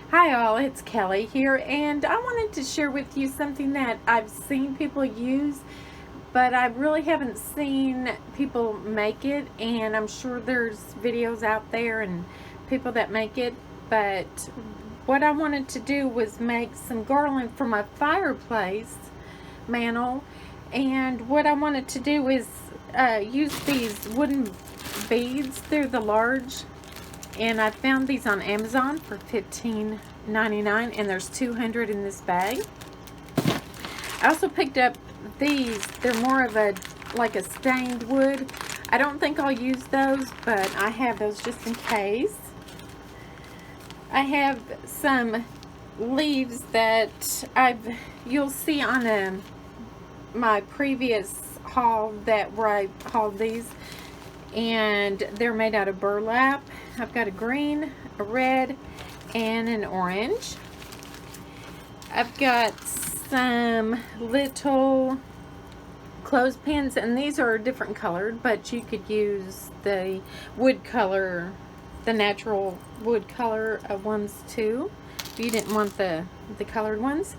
Hi all, it's Kelly here, and I wanted to share with you something that I've seen people use, but I really haven't seen people make it, and I'm sure there's videos out there and people that make it, but what I wanted to do was make some garland for my fireplace mantle, and what I wanted to do is use these wooden beads. They're the large, and I found these on Amazon for $15.99, and there's 200 in this bag. I also picked up these. They're more of a like a stained wood. I don't think I'll use those, but I have those just in case. I have some leaves that you'll see on my previous haul where I hauled these, and they're made out of burlap. I've got a green, a red, and an orange. I've got some little clothespins, and these are different colored, but you could use the wood color, the natural wood color ones too, if you didn't want the colored ones.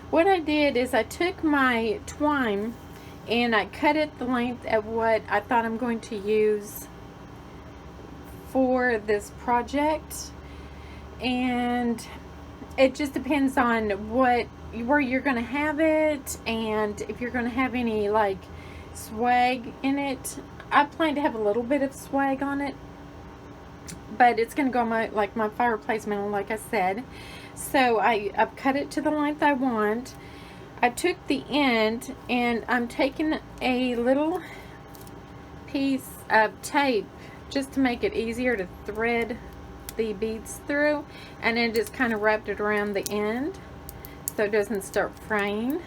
What I did is I took my twine and I cut it the length of what I thought I'm going to use for this project, and it just depends on where you're going to have it, and if you're going to have any like swag in it. I plan to have a little bit of swag on it, but it's going to go on my fireplace mantle, like I said. So I've cut it to the length I want. I took the end, and I'm taking a little piece of tape just to make it easier to thread the beads through, and then just kind of wrapped it around the end so it doesn't start fraying.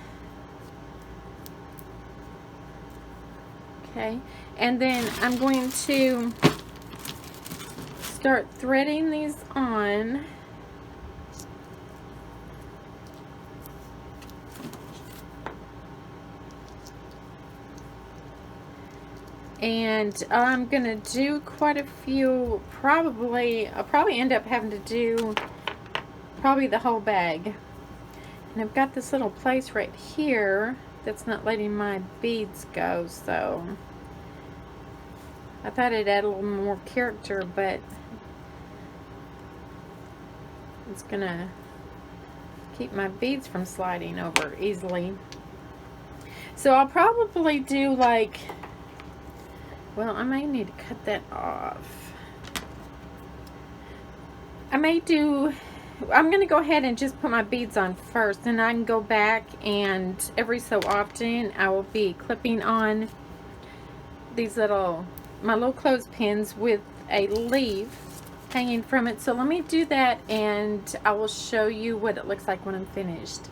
Okay, and then I'm going to start threading these on. And I'm gonna do quite a few. I'll probably end up having to do probably the whole bag. And I've got this little place right here that's not letting my beads go, so I thought it'd add a little more character, but it's gonna keep my beads from sliding over easily. So I'll probably do like, well, I may need to cut that off. I'm going to go ahead and just put my beads on first, and I can go back, and every so often I will be clipping on these my little clothespins with a leaf hanging from it. So let me do that, and I will show you what it looks like when I'm finished.